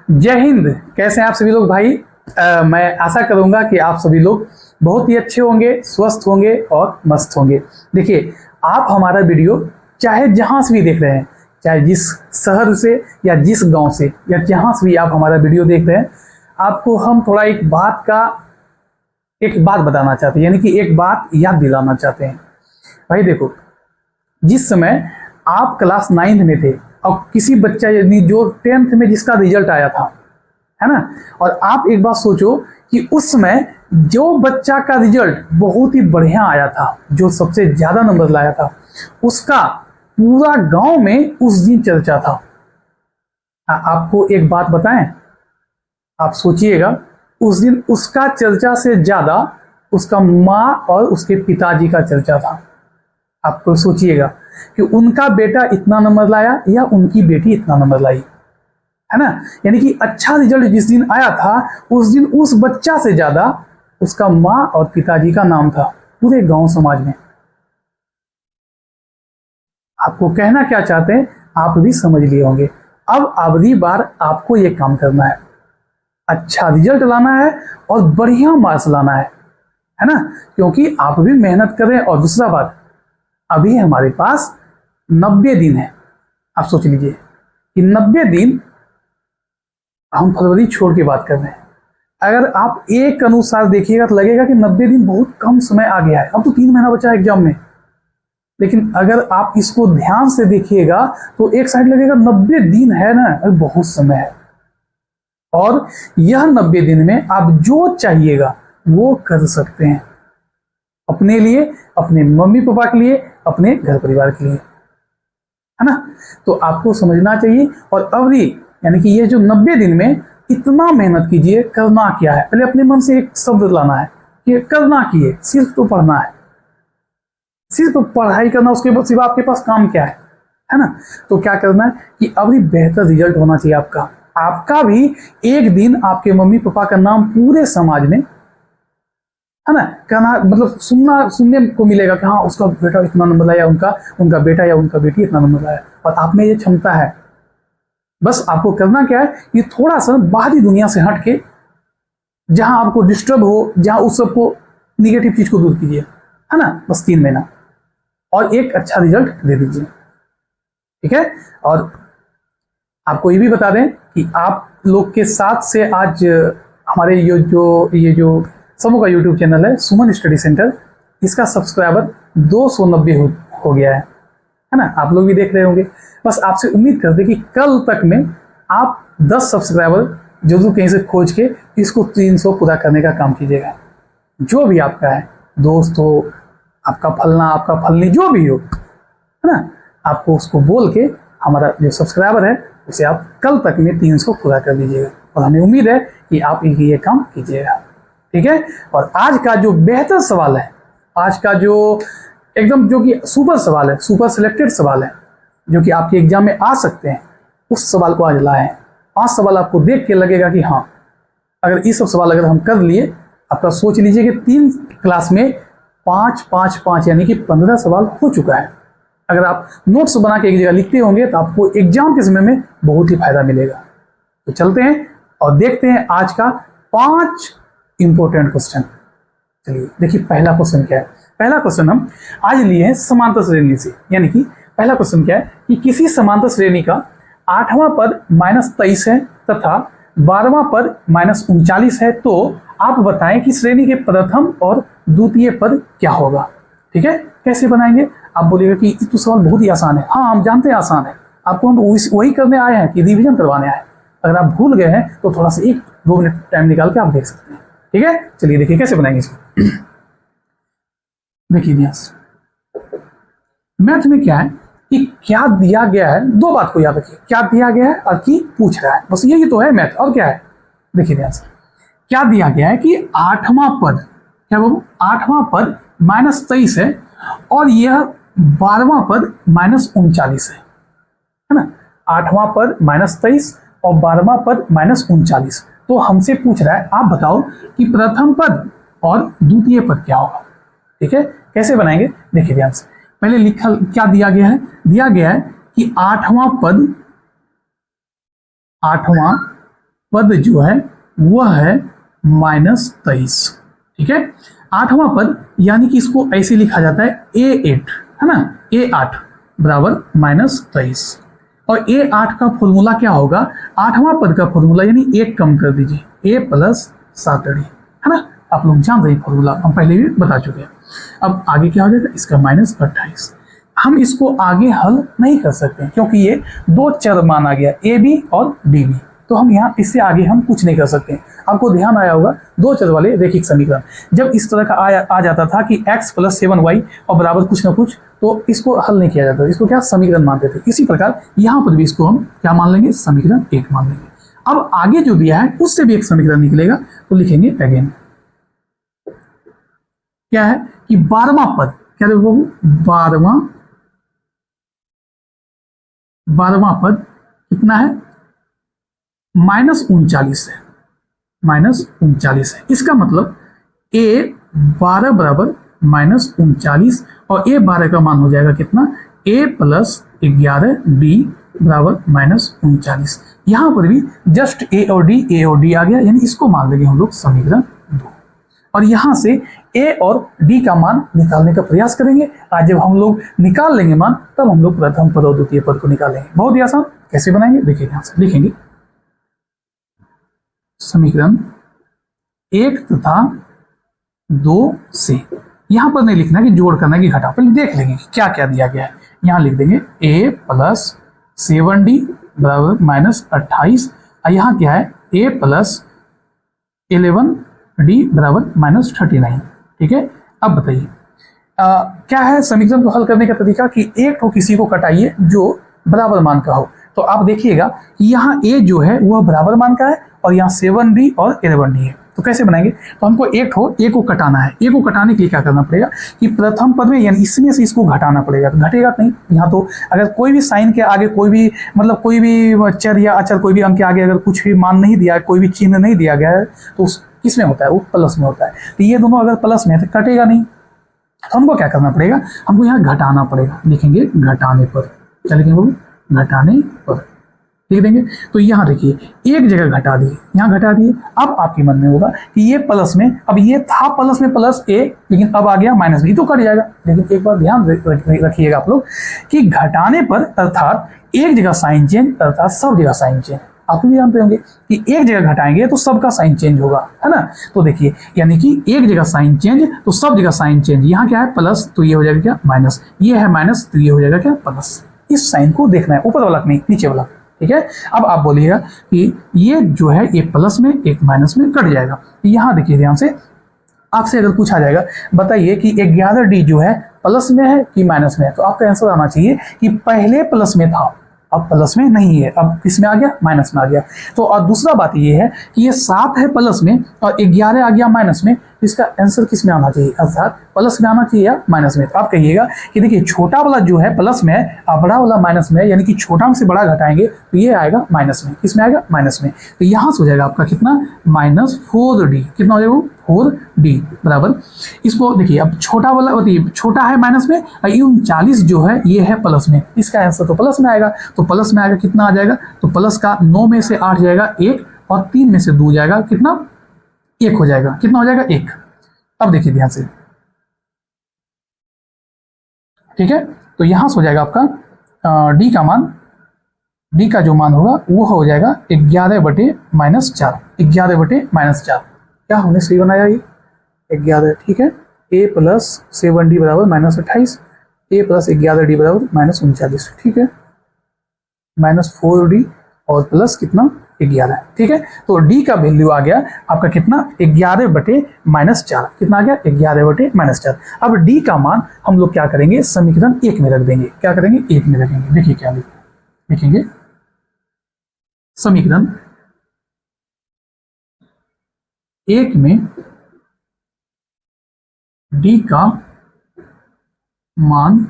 जय हिंद। कैसे हैं आप सभी लोग भाई। मैं आशा करूंगा कि आप सभी लोग बहुत ही अच्छे होंगे, स्वस्थ होंगे और मस्त होंगे। देखिए, आप हमारा वीडियो चाहे जहां से भी देख रहे हैं, चाहे जिस शहर से या जिस गांव से या जहां से भी आप हमारा वीडियो देख रहे हैं, आपको हम थोड़ा एक बात बताना चाहते हैं, यानी कि एक बात याद दिलाना चाहते हैं। भाई देखो, जिस समय आप क्लास 9 में थे और किसी बच्चा यानी जो 10th में जिसका रिजल्ट आया था, है ना, और आप एक बात सोचो कि उस समय जो बच्चा का रिजल्ट बहुत ही बढ़िया आया था, जो सबसे ज्यादा नंबर लाया था, उसका पूरा गांव में उस दिन चर्चा था। आपको एक बात बताएं, आप सोचिएगा, उस दिन उसका चर्चा से ज्यादा उसका माँ और उसके पिताजी का चर्चा था। आपको सोचिएगा कि उनका बेटा इतना नंबर लाया या उनकी बेटी इतना नंबर लाई, है ना। यानी कि अच्छा रिजल्ट जिस दिन आया था, उस दिन उस बच्चा से ज्यादा उसका माँ और पिताजी का नाम था पूरे गांव समाज में। आपको कहना क्या चाहते हैं आप भी समझ लिए होंगे। अब अगली बार आपको ये काम करना है, अच्छा रिजल्ट लाना है और बढ़िया मार्क्स लाना है ना, क्योंकि आप भी मेहनत करें। और दूसरा बात, अभी हमारे पास 90 दिन है। आप सोच लीजिए कि 90 दिन, हम फरवरी छोड़ के बात कर रहे हैं, अगर आप एक अनुसार देखिएगा तो लगेगा कि 90 दिन बहुत कम समय आ गया है, अब तो 3 महीना बचा है एग्जाम में। लेकिन अगर आप इसको ध्यान से देखिएगा तो एक साइड लगेगा 90 दिन है ना, बहुत समय है। और यह 90 दिन में आप जो चाहिएगा वो कर सकते हैं, अपने लिए, अपने मम्मी पापा के लिए, अपने घर परिवार के लिए, है ना। तो आपको समझना चाहिए। और अवधि यानी कि ये जो 90 दिन में इतना मेहनत कीजिए। करना क्या है, पहले अपने मन से एक शब्द लाना है कि करना क्या है, सिर्फ तो पढ़ना है, सिर्फ तो पढ़ाई करना, उसके बाद सिर्फ आपके पास काम क्या है ना। तो क्या करना है कि अभी बेहतर रिजल्ट होना चाहिए आपका। आपका भी एक दिन आपके मम्मी पापा का नाम पूरे समाज में, है ना, कहना मतलब सुनने को मिलेगा कि हाँ उसका बेटा इतना नंबर लाया, उनका बेटा या उनका बेटी इतना नंबर लाया। और आप में ये क्षमता है। बस आपको करना क्या है कि थोड़ा सा बाहरी दुनिया से हट के, जहां आपको डिस्टर्ब हो, जहां उस सबको निगेटिव चीज को दूर कीजिए, है ना। बस 3 महीना और एक अच्छा रिजल्ट दे दीजिए, ठीक है। और आपको ये भी बता दें कि आप लोग के साथ से आज हमारे ये जो समूह का यूट्यूब चैनल है सुमन स्टडी सेंटर, इसका सब्सक्राइबर 290 हो गया है ना। आप लोग भी देख रहे होंगे। बस आपसे उम्मीद करते कि कल तक में आप 10 सब्सक्राइबर जरूर कहीं से खोज के इसको 300 पूरा करने का काम कीजिएगा। जो भी आपका है, दोस्त हो, आपका फलना, आपका फलनी, जो भी हो, है ना, आपको उसको बोल के हमारा जो सब्सक्राइबर है उसे आप कल तक में 300 पूरा कर दीजिएगा। और हमें उम्मीद है कि आप ये काम कीजिएगा, ठीक है। और आज का जो बेहतर सवाल है, आज का जो एकदम जो कि सुपर सवाल है, सुपर सिलेक्टेड सवाल है, जो कि आपके एग्जाम में आ सकते हैं, उस सवाल को आज लाए हैं। 5 सवाल आपको देख के लगेगा कि हाँ, अगर ये सब सवाल अगर हम कर लिए, आपका सोच लीजिए कि 3 क्लास में 5 5 5 यानी कि 15 सवाल हो चुका है। अगर आप नोट्स बना के एक जगह लिखते होंगे तो आपको एग्जाम के समय में बहुत ही फायदा मिलेगा। तो चलते हैं और देखते हैं आज का 5 इंपॉर्टेंट क्वेश्चन। चलिए देखिए, पहला क्वेश्चन क्या है। पहला क्वेश्चन हम आज लिए हैं समांतर श्रेणी से। यानी कि पहला क्वेश्चन क्या है कि किसी समांतर श्रेणी का 8वां पद -23 है तथा 12वां पद -39 है, तो आप बताएं कि श्रेणी के प्रथम और द्वितीय पद क्या होगा। ठीक है, कैसे बनाएंगे। आप बोलिएगा कि तो सवाल बहुत ही आसान है। हाँ, हम जानते हैं आसान है, आपको हम वही करने आए हैं कि रिवीजन करवाने आए हैं। अगर आप भूल गए हैं तो थोड़ा सा 1-2 मिनट टाइम निकाल के आप देख सकते हैं, ठीक है। चलिए देखिए कैसे बनाएंगे इसको। देखिए मैथ में क्या है कि क्या दिया गया है, 2 बात को याद रखिए, क्या दिया गया है और की पूछ रहा है, बस यही तो है मैथ। और क्या है, देखिए ध्यान से, क्या दिया गया है कि 8वां पद, क्या बोलूं, 8वां पद -23 है और यह 12वां पद -39 है ना। 8वां पद -23 और 12वां पद -39। तो हमसे पूछ रहा है, आप बताओ कि प्रथम पद और द्वितीय पद क्या होगा। ठीक है, कैसे बनाएंगे देखिए ध्यान से। पहले लिखा क्या दिया गया है, दिया गया है कि 8वां पद, 8वां पद जो है वह है -23, ठीक है। 8वां पद यानी कि इसको ऐसे लिखा जाता है A8, है ना, A8 बराबर -23। और A8 का फॉर्मूला क्या होगा, 8वां पद का फॉर्मूला यानी 1 कम कर दीजिए, A + 7D, है ना। आप लोग जान रहे हैं फॉर्मूला, हम पहले भी बता चुके हैं। अब आगे क्या हो जाएगा, इसका -28। हम इसको आगे हल नहीं कर सकते क्योंकि ये दो चर माना गया, ए बी और डी बी, तो हम यहाँ इससे आगे हम कुछ नहीं कर सकते। आपको ध्यान आया होगा दो चर वाले रेखिक समीकरण जब इस तरह का आ जाता था कि x + 7y और बराबर कुछ ना कुछ, तो इसको हल नहीं किया जाता, इसको क्या समीकरण मानते थे। इसी प्रकार यहाँ पर भी इसको हम क्या मान लेंगे, समीकरण 1 मान लेंगे। अब आगे जो दिया है उससे भी एक समीकरण निकलेगा, तो लिखेंगे अगेन क्या है कि 12वां पद, क्या देखो 12वां पद कितना है, -39 है, -39 है। इसका मतलब A12 बराबर -39 और A12 का मान हो जाएगा कितना, A + 11D बराबर -39। यहां पर भी जस्ट A और D आ गया, यानी इसको मान लेंगे हम लोग समीकरण 2। और यहां से A और D का मान निकालने का प्रयास करेंगे। आज जब हम लोग निकाल लेंगे मान, तब हम लोग प्रथम पद और द्वितीय पद को निकालेंगे। बहुत ही आसान, कैसे बनाएंगे देखिए, यहां से लिखेंगे समीकरण 1 तथा 2 से, यहां पर नहीं लिखना कि जोड़ करना कि घटा, पहले देख लेंगे क्या क्या दिया गया है। यहां लिख देंगे A + 7D बराबर -28, और यहां क्या है A + 11D बराबर -39, ठीक है। अब बताइए क्या है समीकरण को हल करने का तरीका कि एक तो किसी को कटाइए जो बराबर मान का हो। तो आप देखिएगा कि यहाँ A जो है वह बराबर मान का है और यहाँ 7D और 11D है। तो कैसे बनाएंगे, तो हमको A को कटाना है। A को कटाने के लिए क्या करना पड़ेगा कि प्रथम पद में यानी इसमें से इसको घटाना पड़ेगा, तो घटेगा नहीं। यहाँ तो अगर कोई भी साइन के आगे कोई भी मतलब कोई भी चर या अचर कोई भी अंक के आगे अगर कुछ भी मान नहीं दिया, कोई भी चिन्ह नहीं दिया गया है, तो किस में होता है, वो प्लस में होता है। तो ये दोनों अगर प्लस में है तो कटेगा नहीं। तो हमको क्या करना पड़ेगा, हमको यहाँ घटाना पड़ेगा, लिखेंगे घटाने पर, क्या लिखेंगे बाबू, घटाने पर लिख देंगे। तो यहाँ देखिए एक जगह घटा दिए, यहाँ घटा दिए। अब आपके मन में होगा कि ये प्लस में, अब ये था प्लस में +A, लेकिन अब आ गया -B, तो कट जाएगा। लेकिन एक बार ध्यान रखिएगा आप लोग कि घटाने पर अर्थात एक जगह साइन चेंज अर्थात सब जगह साइन चेंज। आप भी जानते होंगे कि एक जगह घटाएंगे तो सबका साइन चेंज होगा, है ना। तो देखिए यानी कि एक जगह साइन चेंज तो सब जगह साइन चेंज। यहाँ क्या है प्लस, तो ये हो जाएगा क्या माइनस, ये है माइनस तो ये हो जाएगा क्या प्लस। इस साइन को देखना है, ऊपर वाला नहीं नीचे वाला, ठीक है। अब आप बोलिएगा कि ये जो है एक प्लस में एक माइनस में कट जाएगा। यहाँ देखिए ध्यान से, आपसे अगर पूछा जाएगा बताइए कि 11D जो है प्लस में है कि माइनस में है, तो आपका आंसर आना चाहिए कि पहले प्लस में था अब प्लस में नहीं है, अब किस में आ गया, माइनस में आ गया। तो और दूसरा बात ये है कि ये 7 है प्लस में और 11 आ गया माइनस में, तो इसका आंसर किस में आना चाहिए, अर्थात प्लस में आना चाहिए या माइनस में। तो आप कहिएगा कि देखिए छोटा वाला जो है प्लस में है और बड़ा वाला माइनस में है, यानी कि छोटा से बड़ा घटाएंगे तो ये आएगा माइनस में, किस में आएगा, माइनस में। तो यहाँ से हो जाएगा आपका कितना, -4D, कितना हो जाएगा 4D बराबर। इसको देखिए अब छोटा वाला छोटा है माइनस में और 39 जो है ये है प्लस में, इसका आंसर तो प्लस में आएगा। तो प्लस में आएगा कितना आ जाएगा, तो प्लस का 9 में से 8 जाएगा 1 और 3 में से 2 जाएगा कितना, 1 हो जाएगा, कितना हो जाएगा 1। अब देखिए ध्यान से, ठीक है। तो यहां से हो जाएगा आपका डी का मान, डी का जो मान होगा वो हो जाएगा 11/-4, 11/-4। क्या हमने सही बनाया, ये 11, ठीक है। A + 7D बराबर -28, A + 11D बराबर -39, ठीक है, -4D और प्लस कितना 11, ठीक है। तो D का वैल्यू आ गया आपका कितना 11/-4, कितना आ गया 11/-4। अब D का मान हम लोग क्या करेंगे, समीकरण 1 में रख देंगे। क्या करेंगे, 1 में रखेंगे। देखिए क्या लिखेंगे, समीकरण 1 में D का मान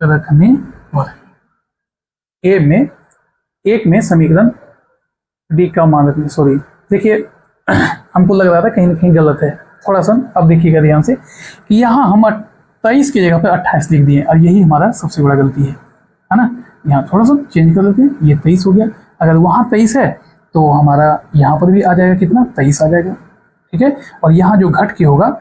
रखने पर, एक में समीकरण D का मान रखने, सॉरी देखिए हमको लग रहा था कहीं ना कहीं गलत है थोड़ा सा। अब देखिएगा ध्यान से कि यहाँ हम 23 की जगह पर 28 लिख दिए और यही हमारा सबसे बड़ा गलती है ना। यहाँ थोड़ा सा चेंज कर लेते हैं, ये 23 हो गया। अगर वहाँ 23 है तो हमारा यहाँ पर भी आ जाएगा कितना 23 आ जाएगा, ठीक है। और यहाँ जो घट के होगा,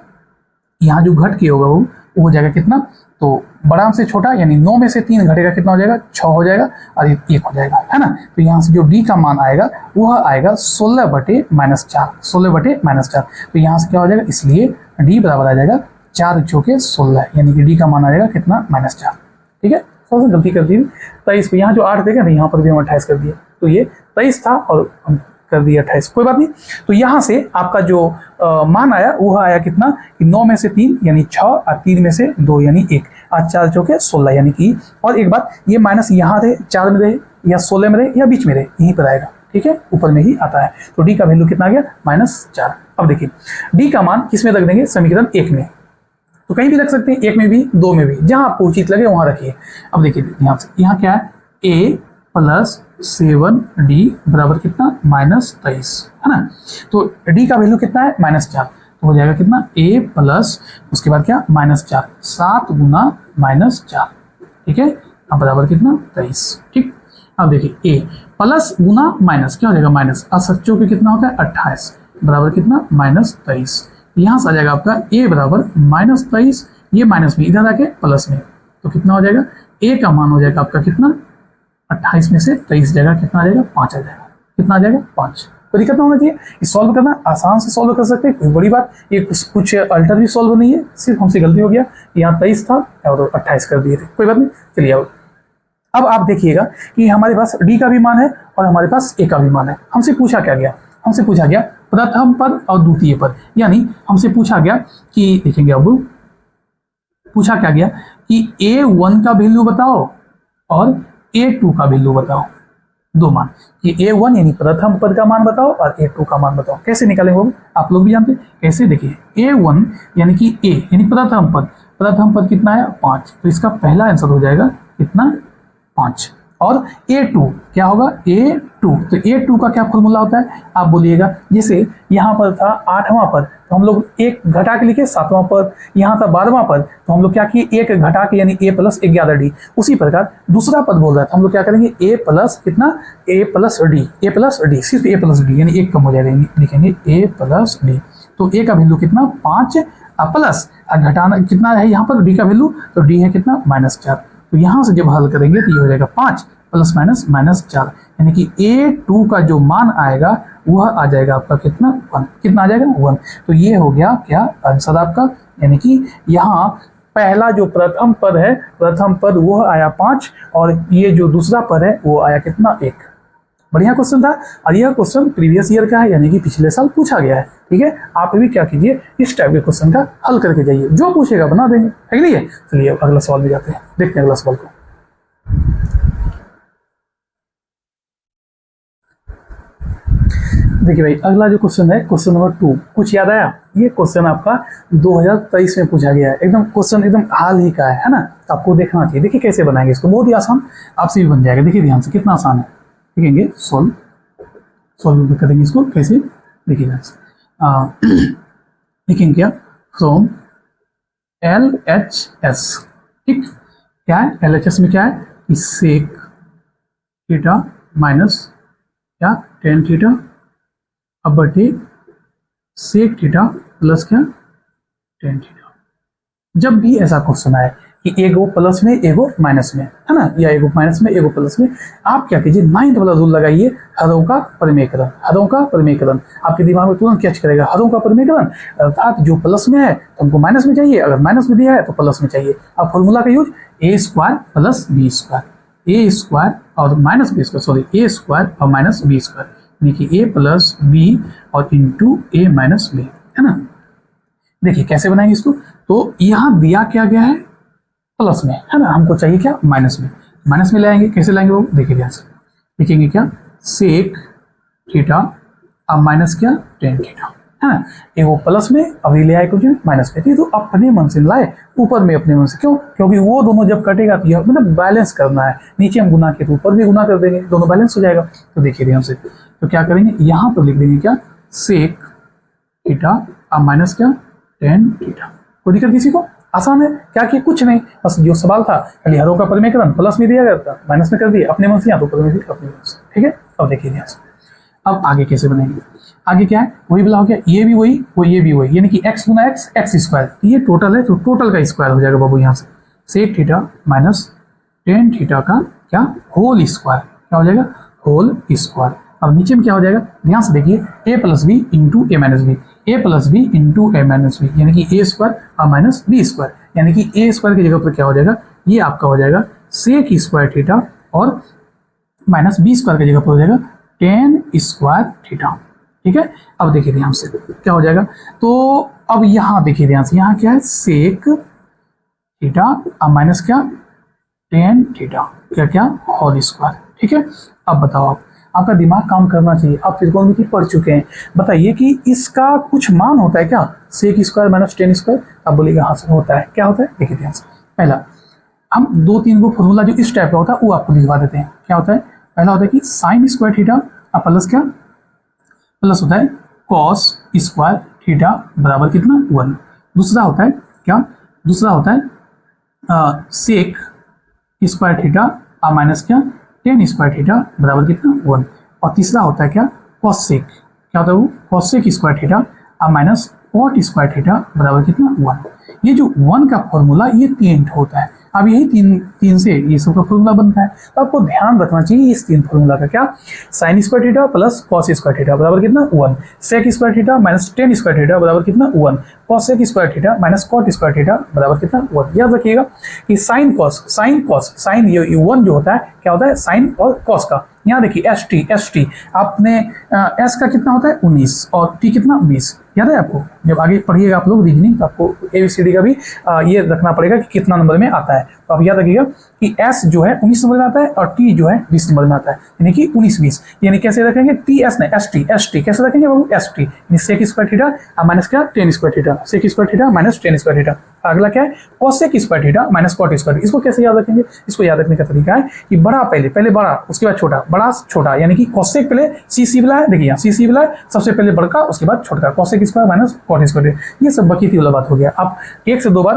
यहाँ जो घट के होगा वो हो जाएगा कितना, तो बड़ा से छोटा यानी 9 में से 3 घटेगा कितना हो जाएगा 6 हो जाएगा और 1 हो जाएगा, है ना। तो यहाँ से जो डी का मान आएगा वह आएगा 16/-4, 16/-4। तो यहाँ से क्या हो जाएगा, इसलिए डी बराबर आ जाएगा 4 चौके 16, यानी कि डी का मान आ जाएगा कितना -4, ठीक है। थोड़ा सा गलती कर दी 23 पे, यहाँ जो 8 देगा ना यहाँ पर भी हम 28 कर दिया, तो ये 23 था और हम कर दिया 28, कोई बात नहीं। तो यहाँ से आपका जो मान आया वो आया कितना कि 9 में से 3 यानी 6 और 3 में से 2 यानी 1 और 4 चौके 16 यानी कि। और एक बात, ये माइनस यहाँ रहे 4 में रहे या 16 में रहे या बीच में रहे, यहीं पर आएगा, ठीक है, ऊपर में ही आता है। तो डी का वैल्यू कितना आ गया -4। अब देखिए डी का मान किसमें रख देंगे, समीकरण 1 में, तो कहीं भी रख सकते हैं, 1 में भी 2 में भी, जहां आपको उचित लगे वहां रखिए। अब देखिए यहाँ से यहाँ क्या है, a + 7d बराबर कितना -23, है ना। तो d का वैल्यू कितना है -4, तो हो जाएगा कितना a प्लस उसके बाद क्या -4, 7 गुना -4, ठीक है। अब बराबर कितना 23, ठीक। अब देखिए a प्लस गुना माइनस क्या हो जाएगा माइनस, और सच्चों पे कितना होता है 28 बराबर कितना -23। यहाँ से आ जाएगा आपका a बराबर -23, ये माइनस में इधर आके प्लस में, तो कितना हो जाएगा a का मान हो जाएगा आपका कितना 28 में से 23 जाएगा कितना आ जाएगा 5 आ जाएगा, कितना आ जाएगा 5। कोई दिक्कत ना होना चाहिए, ये सॉल्व करना आसान से सॉल्व कर सकते हैं, कोई बड़ी बात, ये कुछ अल्टर भी सॉल्व नहीं है, सिर्फ हमसे गलती हो गया, यहाँ 23 था और 28 कर दिए थे, कोई बात नहीं। चलिए अब आप देखिएगा कि हमारे पास डी का भी मान है और हमारे पास ए का भी मान है। हमसे पूछा क्या गया, हमसे पूछा गया प्रथम पद और द्वितीय पद, यानी हमसे पूछा गया कि देखेंगे अब पूछा क्या गया कि a1 का वैल्यू बताओ और a2 का वैल्यू बताओ, दो मान, कि a1 यानी प्रथम पद का मान बताओ और a2 का मान बताओ। कैसे निकालेंगे वो आप लोग भी जानते हैं, कैसे देखिए a1 यानी कि a यानी प्रथम पद कितना है 5, तो इसका पहला आंसर हो जाएगा कितना 5। और a2 क्या होगा a2, तो a2 का क्या फॉर्मूला होता है आप बोलिएगा, जैसे यहाँ पर था 8वां पद तो हम लोग एक घटा के लिखे 7वां पद, यहाँ था 12वां पद तो हम लोग क्या किए एक घटा के यानी a + 11d। उसी प्रकार दूसरा पद बोल रहा है तो हम लोग क्या करेंगे a प्लस कितना a + d, सिर्फ a + d यानी एक कम हो जाएगा, लिखेंगे a + d। तो a का वैल्यू कितना 5 प्लस घटाना कितना है यहाँ पर d का वैल्यू, तो d है कितना -4। तो यहाँ से जब हल करेंगे तो ये हो जाएगा 5 + -4, यानी कि a2 का जो मान आएगा वह आ जाएगा आपका कितना 1, कितना आ जाएगा 1। तो ये हो गया क्या आंसर आपका, यानी कि यहाँ पहला जो प्रथम पद है प्रथम पद वह आया 5 और ये जो दूसरा पद है वो आया कितना 1। बढ़िया क्वेश्चन था और यह क्वेश्चन प्रीवियस ईयर का है, यानी कि पिछले साल पूछा गया है, ठीक है। आप भी क्या कीजिए इस टाइप के क्वेश्चन का हल करके जाइए, जो पूछेगा बना देंगे, है कि नहीं। चलिए अगला सवाल में जाते हैं, देखते हैं अगला सवाल को। देखिए भाई अगला जो क्वेश्चन है क्वेश्चन नंबर 2, कुछ याद आया, ये क्वेश्चन आपका 2023 में पूछा गया है, एकदम क्वेश्चन एकदम हाल ही का है ना, तो आपको देखना चाहिए। देखिए कैसे बनाएंगे इसको, बहुत ही आसान, आपसे भी बन जाएगा। देखिए ध्यान से कितना आसान है, देखेंगे सॉल्व करेंगे इसको कैसे, देखिए ध्यान से लिखेंगे क्या फ्रॉम LHS, ठीक क्या है LHS में क्या है कि सेक थीटा माइनस क्या टेन थीटा अब बटे सेक थीटा प्लस क्या टेन थीटा। जब भी ऐसा क्वेश्चन आए कि एगो प्लस में एगो माइनस में, है ना, या एगो माइनस में एगो प्लस में, आप क्या कीजिए 9th वाला रूल लगाइए, हरों का परिमेयकरण, हरों का परिमेयकरण। आपके दिमाग में तुरंत कैच करेगा हरों का परिमेयकरण, अर्थात जो प्लस में है तो हमको माइनस में चाहिए, अगर माइनस में दिया है तो प्लस में चाहिए। अब फॉर्मूला का यूज a² + b², a² और -b², सॉरी a² और -b², देखिए a + b और इंटू a - b, है ना। देखिए कैसे बनाएंगे इसको, तो यहाँ दिया क्या गया है प्लस में, है ना, हमको चाहिए क्या माइनस में ले आएंगे, कैसे लाएंगे वो देखिए ध्यान से, लिखेंगे क्या सेक थीटा अब माइनस क्या टेन थीटा, है ना। एगो प्लस में अभी ले आए कुछ माइनस में, तो अपने मन से लाए ऊपर में अपने मन से, क्यों, क्योंकि वो दोनों जब कटेगा तो यह मतलब बैलेंस करना है, नीचे हम गुना किए तो ऊपर भी गुना कर देंगे, दोनों बैलेंस हो जाएगा। तो देखिए ध्यान से, तो क्या करेंगे यहाँ पर लिख देंगे क्या सेक थीटा अब माइनस क्या टेन थीटा। कोई दिक्कत किसी को, आसान है, क्या किया कुछ नहीं, बस जो सवाल था खाली हरों का परिमेयकरण प्लस में दिया गया था, माइनस में कर दिया, अपने मन से या तो ऊपर में अपने मन से, ठीक है। अब देखिए ध्यान से अब आगे कैसे बनेंगे, आगे क्या है, वही बोला हो गया, ये भी वही, वो ये भी वही, यानी कि x गुना एक्स एक्स स्क्वायर, ये टोटल है तो टोटल का स्क्वायर हो जाएगा बाबू यहाँ से, sec theta minus tan theta का क्या होल स्क्वायर, क्या हो जाएगा होल स्क्वायर। अब नीचे में क्या हो जाएगा, ध्यान से देखिए, a plus b into a minus b, a plus b into a minus b, यानी कि ए स्क्वायर और माइनस बी स्क्वायर, यानी कि ए स्क्वायर की जगह पर क्या हो जाएगा, ये आपका हो जाएगा सेक स्क्वायर थीटा और माइनस बी स्क्वायर की जगह पर हो जाएगा टेन स्क्वायर थीटा। ठीक है, अब देखिए ध्यान से क्या हो जाएगा, तो अब यहाँ देखिए ध्यान से, यहाँ क्या है सेक थीटा और माइनस क्या टेन थीटा, क्या क्या होल स्क्वायर। ठीक है, अब बताओ आप, आपका दिमाग काम करना चाहिए, आप त्रिकोणमिति पढ़ चुके हैं, बताइए कि इसका कुछ मान होता है क्या, sec square minus tan square, आप बोलिएगा हाँ सर होता है, क्या होता है देखिए ध्यान से। पहला हम दो तीन को फॉर्मूला जो इस टाइप का होता है वो आपको दिखवा देते हैं, क्या होता है, पहला होता है कि साइन स्क्वायर थीटा और प्लस क्या, प्लस होता है कॉस स्क्वायर थीटा बराबर कितना 1। दूसरा होता है क्या, दूसरा होता है सेक स्क्वायर थीटा और माइनस क्या टेन स्क्वायर थीटा बराबर कितना 1। और तीसरा होता है क्या कॉसेक, क्या होता है वो कॉसेक स्क्वायर थीटा और माइनस कॉट स्क्वायर थीटा बराबर कितना 1। ये जो 1 का फॉर्मूला ये 3 होता है, अब यही तीन से ये सब का फॉर्मूला बनता है, तो आपको ध्यान रखना चाहिए इस 3 फॉर्मूला का, क्या sine square theta plus cos square theta बराबर कितना 1, sec square theta minus tan square theta बराबर कितना 1, cosec square theta minus cot square theta बराबर कितना 1। याद रखिएगा कि साइन कॉस साइन ये 1 जो होता है क्या होता है साइन और कॉस का। यहाँ देखिए एस टी आपने एस का कितना होता है 19 और टी कितना 20, याद है आपको, जब आगे पढ़िएगा आप लोग रीजनिंग तो आपको ABCD का भी ये रखना पड़ेगा कि कितना नंबर में आता है, तो आप याद रखिएगा कि एस जो है 19 नंबर में आता है और टी जो है 20 नंबर में आता है, यानी कि 19-20, यानी कैसे रखेंगे टी एस नहीं एस टी कैसे रखेंगे बाबू S T, sec square theta minus क्या tan square theta, sec square theta minus tan square theta. अगला क्या है cosec square theta minus cot square, इसको कैसे याद रखेंगे, इसको याद रखने का तरीका है कि बड़ा पहले बड़ा उसके बाद छोटा, बड़ा छोटा, यानी कि कॉसेक पहले सी वाला है, देखिए यहाँ सी वाला है, सबसे पहले बड़का उसके बाद छोटा, cosec square minus cot square, ये सब बकीती वाला बात हो गया। आप 1 से 2 बार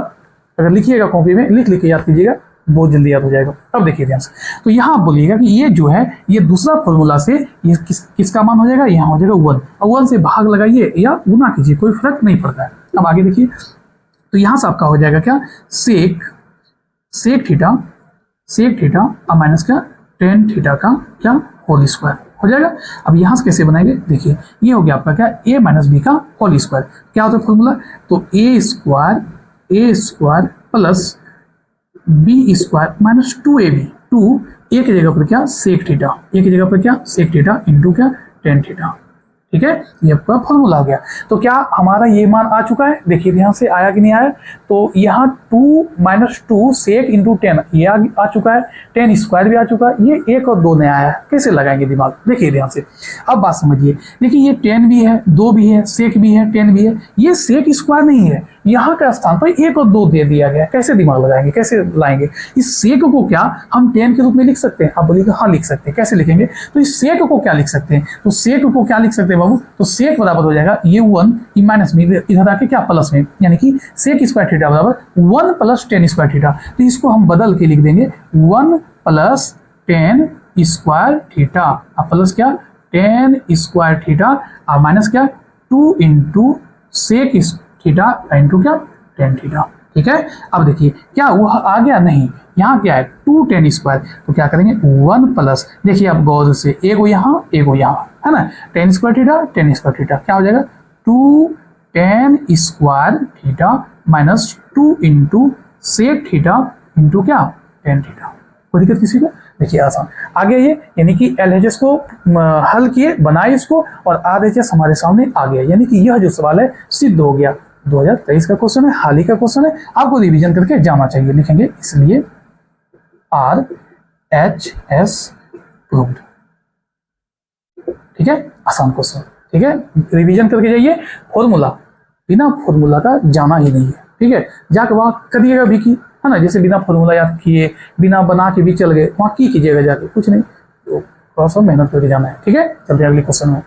अगर लिखिएगा कॉपी में, लिख के याद कीजिएगा, बहुत जल्दी याद हो जाएगा। अब देखिए ध्यान से, तो यहाँ आप बोलिएगा कि ये जो है ये दूसरा फॉर्मूला से ये किसका मान हो जाएगा, यहाँ हो जाएगा 1, और 1 से भाग लगाइए या गुना कीजिए, कोई फर्क नहीं पड़ता है। अब आगे देखिए, तो यहाँ से आपका हो जाएगा क्या सेक थीटा और माइनस क्या टेन थीटा का क्या होल स्क्वायर हो जाएगा। अब यहाँ से कैसे बनाएंगे, देखिए ये हो गया आपका क्या a माइनस बी का होल स्क्वायर, क्या होता है फॉर्मूला, तो A square plus B square minus 2ab, 2 A की जगह पर क्या सेक थीटा, ए की जगह पर क्या सेक थीटा इंटू क्या टेन थीटा। ठीक है, ये आपका फॉर्मूला आ गया। तो क्या हमारा ये मान आ चुका है, देखिए ध्यान से आया कि नहीं आया, तो यहाँ 2 माइनस 2 सेक इंटू टेन ये आ चुका है, टेन स्क्वायर भी आ चुका है, ये 1 और 2 नया आया है, कैसे लगाएंगे दिमाग, देखिए ध्यान से। अब बात समझिए, देखिए ये 10 भी है 2 भी है सेक भी है 10 भी है, ये सेक स्क्वायर नहीं है, यहाँ का स्थान पर 1 और 2 दे दिया गया, कैसे दिमाग लगाएंगे, कैसे लाएंगे। इस सेक को क्या हम 10 के रूप में लिख सकते हैं, आप बोलिएगा हाँ लिख सकते हैं, कैसे लिखेंगे, तो इस सेक को क्या लिख सकते हैं, तो सेक को क्या लिख सकते हैं बाबू, तो सेक बराबर हो जाएगा ये 1 माइनस में इधर आके क्या प्लस में, यानी कि सेक स्क्वायर थीटा बराबर 1 प्लस टेन स्क्वायर थीटा, तो इसको हम बदल के लिख देंगे 1 plus ten square theta plus क्या टेन स्क्वायर थीटा और माइनस क्या 2 इंटू सेक थीटा इंटू क्या टेन थीटा। ठीक है, अब देखिए क्या वो आ गया, नहीं यहाँ क्या है 2 टेन स्क्वायर, तो क्या करेंगे 1 प्लस, देखिए आप गौर से एगो यहाँ है ना, टेन स्क्वायर थीटा क्या हो जाएगा 2 tan square theta minus 2 into sec theta into क्या टेन थीटा। कोई दिक्कत किसी को, देखिए आसान आगे ये, यानी कि LHS को हल किए बनाए इसको और RHS हमारे सामने आ गया, यानी कि यह जो सवाल है सिद्ध हो गया, 2023 का क्वेश्चन है, हाल ही का क्वेश्चन है, आपको रिवीजन करके जाना चाहिए, लिखेंगे इसलिए RHS प्रूव्ड। ठीक है, आसान क्वेश्चन, ठीक है, रिवीजन करके जाइए, फॉर्मूला बिना फॉर्मूला का जाना ही नहीं है। ठीक है, जाके वहां करिएगा भी की है ना, जैसे बिना फॉर्मूला याद किए बिना बना के भी चल गए, वहां की कीजिएगा जाके, कुछ नहीं, तो थोड़ा सा मेहनत करके जाना है। ठीक है, चलते अगले क्वेश्चन में।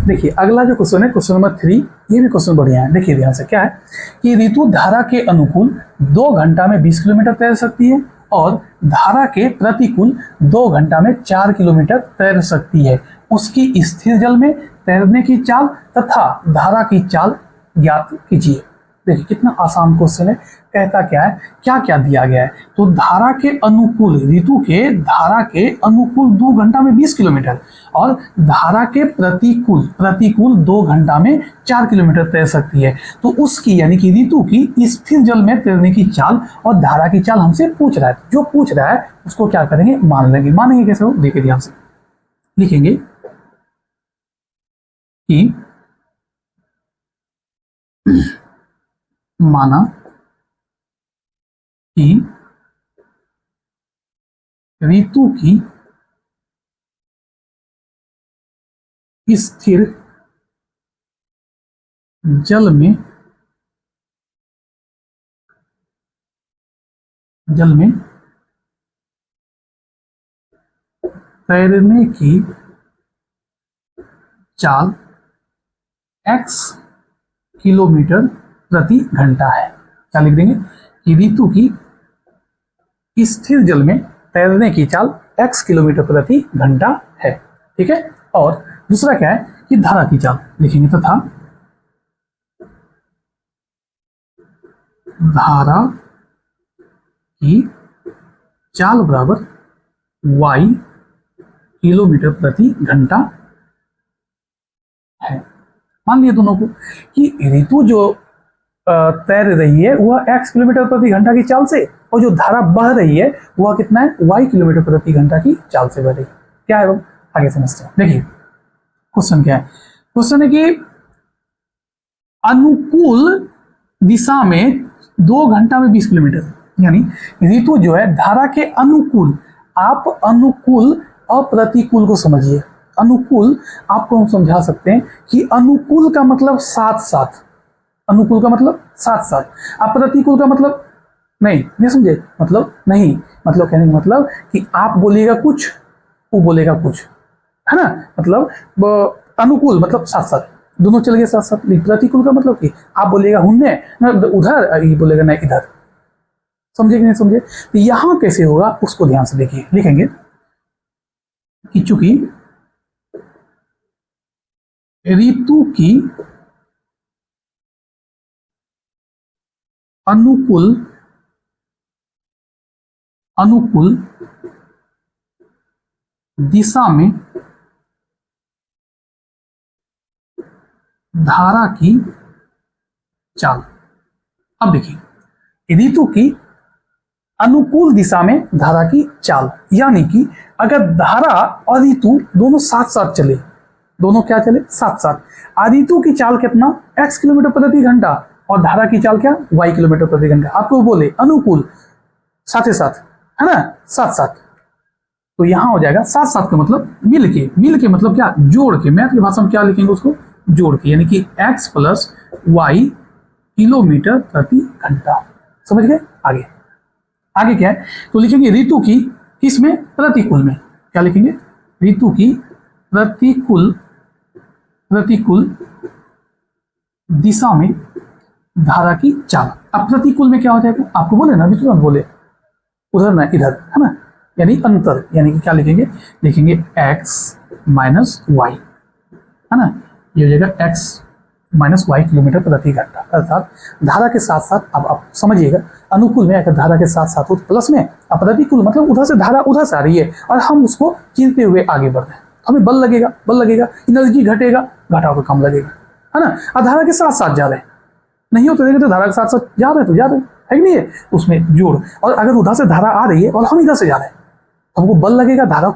देखिए अगला जो क्वेश्चन है क्वेश्चन नंबर 3, ये भी क्वेश्चन बढ़िया है। देखिए ध्यान से, क्या है कि ऋतु धारा के अनुकूल 2 घंटा में 20 किलोमीटर तैर सकती है और धारा के प्रतिकूल 2 घंटा में 4 किलोमीटर तैर सकती है। उसकी स्थिर जल में तैरने की चाल तथा धारा की चाल ज्ञात कीजिए। देखिए कितना आसान क्वेश्चन है। कहता क्या है, क्या क्या दिया गया है, तो धारा के अनुकूल, ऋतु के धारा के अनुकूल 2 घंटा में 20 किलोमीटर और धारा के प्रतिकूल 2 घंटा में 4 किलोमीटर तैर सकती है। तो उसकी यानी कि ऋतु की स्थिर जल में तैरने की चाल और धारा की चाल हमसे पूछ रहा है। जो पूछ रहा है उसको क्या करेंगे, मान लेंगे। मानेंगे कैसे हो, देखिए ध्यान से लिखेंगे कि माना कि ऋतु की स्थिर जल में तैरने की चाल x किलोमीटर प्रति घंटा है। क्या लिख देंगे कि ऋतु की स्थिर जल में तैरने की चाल x किलोमीटर प्रति घंटा है। ठीक है, और दूसरा क्या है कि धारा की चाल लिखेंगे तथा धारा की चाल बराबर y किलोमीटर प्रति घंटा है। मान लिया दोनों को कि ऋतु जो तैर रही है वह x किलोमीटर प्रति घंटा की चाल से, और जो धारा बह रही है वह कितना है, y किलोमीटर प्रति घंटा की चाल से बह रही है। क्या है वो आगे समझते हैं। देखिए क्वेश्चन क्या है, क्वेश्चन है कि अनुकूल दिशा में 2 घंटा में 20 किलोमीटर, यानी ऋतु जो है धारा के अनुकूल, आप अनुकूल और प्रतिकूल को समझिए। अनुकूल आपको हम समझा सकते हैं कि अनुकूल का मतलब साथ साथ, अनुकूल का मतलब साथ साथ, आप प्रतिकूल का मतलब नहीं समझे, मतलब नहीं, मतलब कहने का मतलब कि आप बोलिएगा कुछ वो बोलेगा कुछ, है ना, मतलब अनुकूल मतलब साथ साथ, दोनों चल गए साथ साथ। प्रतिकूल का मतलब कि आप बोलिएगा हुन्ने उधर, ये बोलेगा नहीं इधर। समझे कि नहीं समझे, तो यहां कैसे होगा उसको ध्यान से देखिए। लिखेंगे कि चूंकि ऋतु की अनुकूल दिशा में धारा की चाल, अब देखिए ऋतु की अनुकूल दिशा में धारा की चाल, यानी कि अगर धारा और ऋतु दोनों साथ साथ चले, दोनों क्या चले साथ साथ, ऋतु की चाल कितना x किलोमीटर प्रति घंटा और धारा की चाल क्या y किलोमीटर प्रति घंटा। आपको बोले अनुकूल साथ साथ, है ना, साथ साथ, तो यहां हो जाएगा साथ साथ का मतलब मिल के मतलब क्या, जोड़ के। मैथ की भाषा में क्या लिखेंगे उसको, जोड़ के, यानी कि x प्लस y किलोमीटर प्रति घंटा। समझ गए। आगे क्या है, तो लिखेंगे ऋतु की किसमें, प्रतिकूल में। क्या लिखेंगे, ऋतु की प्रतिकूल दिशा में धारा की चाल। अब प्रतिकूल में क्या हो जाएगा, आपको बोले ना, अभी तुरंत बोले उधर ना इधर, है ना, यानी अंतर, यानी कि क्या लिखेंगे x माइनस वाई, है ना, ये हो जाएगा x माइनस वाई किलोमीटर प्रति घंटा। अर्थात धारा के साथ साथ, अब आप समझिएगा, अनुकूल में अगर धारा के साथ साथ हो तो प्लस में, अब प्रतिकूल मतलब उधर से धारा उधर से आ रही है और हम उसको चीरते हुए आगे बढ़ रहे हैं, हमें बल लगेगा, एनर्जी घटेगा, घटाव का कम लगेगा, है ना, और धारा के साथ साथ जा रहे हैं, नहीं होते तो धारा के साथ साथ जा रहे हैं है कि नहीं है, उसमें जोड़। और अगर उधर से धारा आ रही है और हम इधर से जा रहे हैं, हमको बल लगेगा, धारा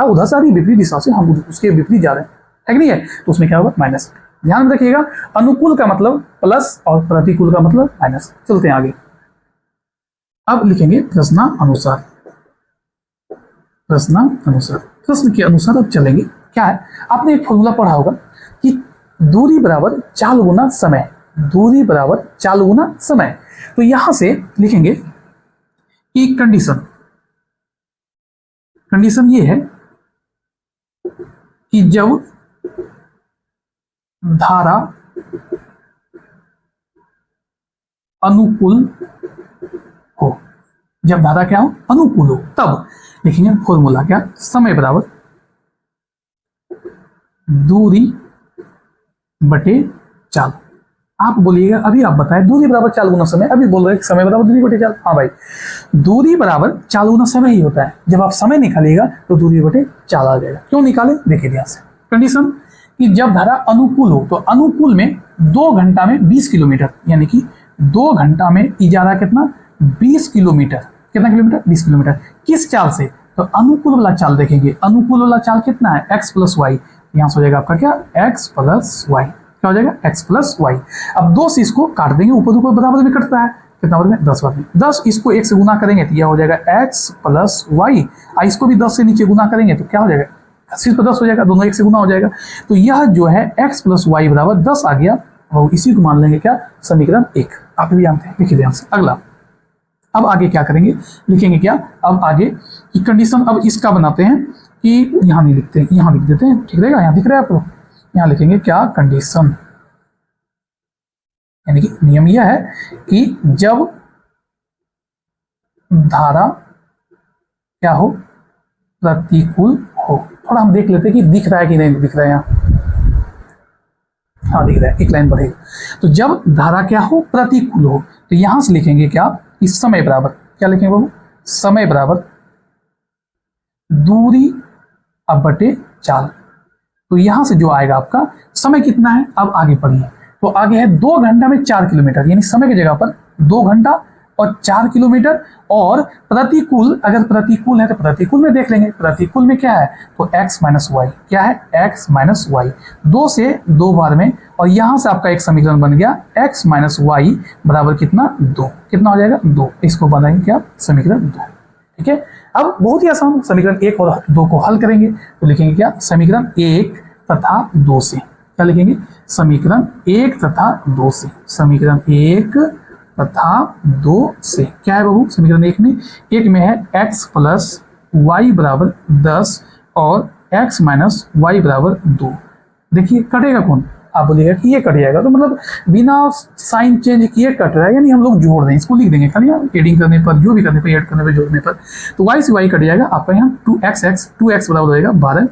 उधर से आ रही है विपरीत दिशा से, हम उसके विपरीत जा रहे हैं, है कि नहीं है, तो उसमें क्या होगा माइनस। ध्यान में रखिएगा, अनुकूल का मतलब प्लस और प्रतिकूल का मतलब माइनस। चलते हैं आगे। अब लिखेंगे प्रश्नानुसार। प्रश्न के अनुसार अब चलेंगे। क्या है, आपने एक फॉर्मूला पढ़ा होगा कि दूरी बराबर चाल गुना समय, दूरी बराबर चाल गुना समय। तो यहां से लिखेंगे कि कंडीशन ये है कि जब धारा अनुकूल हो, जब धारा क्या हो, अनुकूल हो, तब लिखेंगे फॉर्मूला क्या, समय बराबर दूरी बटे चाल। आप बोलिएगा अभी आप बताएं, दूरी बराबर चाल गुना समय, अभी बोल रहे हैं समय बराबर दूरी बटे चाल। हाँ भाई, दूरी बराबर चाल गुना समय ही होता है। जब आप समय निकालिएगा तो दूरी बटे चाल आ जाएगा। क्यों निकाले, देखिए ध्यान से। कंडीशन कि जब धारा अनुकूल हो, तो अनुकूल में 2 घंटा में 20 किलोमीटर, यानी कि 2 घंटा में इजारा कितना, 20 किलोमीटर। कितना किलोमीटर, 20 किलोमीटर। किस चाल से, तो अनुकूल वाला चाल देखेंगे। अनुकूल वाला चाल कितना है, x प्लस वाई। यहाँ से हो जाएगा आपका क्या, x प्लस वाई। क्या हो जाएगा, x प्लस वाई। अब 2 से इसको काट देंगे, ऊपर ऊपर बराबर में कटता है, कितना बराबर में 10 बराबर में 10। इसको 1 से गुना करेंगे तो यह हो जाएगा x प्लस वाई। इसको भी 10 से नीचे गुना करेंगे तो क्या हो जाएगा, 80 पर 10 हो जाएगा, दोनों 1 से गुना हो जाएगा। तो यह जो है x प्लस वाई बराबर 10 आ गया, और इसी को मान लेंगे क्या, समीकरण 1। आप भी जानते हैं, लिखिए ध्यान से। अगला, अब आगे क्या करेंगे, लिखेंगे क्या, अब आगे की कंडीशन अब इसका बनाते हैं कि यहाँ नहीं लिखते हैं, यहाँ लिख देते हैं, ठीक रहेगा। यहाँ दिख रहा है आपको, यहाँ लिखेंगे क्या, कंडीशन, यानी कि नियम यह है कि जब धारा क्या हो, प्रतिकूल हो। थोड़ा हम देख लेते हैं कि दिख रहा है कि नहीं दिख रहा है। यहाँ हाँ दिख रहा है, एक लाइन बढ़ेगा। तो जब धारा क्या हो, प्रतिकूल हो, तो यहां से लिखेंगे क्या, कि समय बराबर क्या लिखेंगे बाबू, समय बराबर दूरी अब बटे चाल। तो यहां से जो आएगा आपका समय कितना है, अब आगे पढ़िए। तो आगे है 2 घंटा में 4 किलोमीटर, यानी समय की जगह पर 2 घंटा और 4 किलोमीटर। और प्रतिकूल, अगर प्रतिकूल है तो प्रतिकूल में देख लेंगे, प्रतिकूल में क्या है, तो x माइनस वाई। क्या है, x माइनस वाई। 2 से 2 बार में, और यहां से आपका एक समीकरण बन गया x माइनस वाई बराबर कितना, 2। कितना हो जाएगा, 2। इसको बनाएंगे क्या, समीकरण 2। ठीक है। अब बहुत ही आसान, समीकरण 1 और 2 को हल करेंगे तो लिखेंगे क्या, समीकरण 1 तथा 2 से। क्या लिखेंगे, समीकरण 1 तथा 2 से। समीकरण 1 तथा 2 से क्या है बहू, समीकरण 1 में, एक में है x प्लस वाई बराबर 10 और x माइनस वाई बराबर 2। देखिए कटेगा कौन, आप बोलिएगा कि ये कट जाएगा, तो मतलब बिना साइन चेंज किए कट रहा है, यानी हम लोग जोड़ दें, इसको लिख देंगे खाली एडिंग करने पर, जो भी करने पर, ऐड करने पर, जोड़ने पर। तो y से y कट जाएगा आपका, यहाँ 2x बराबर हो जाएगा 12,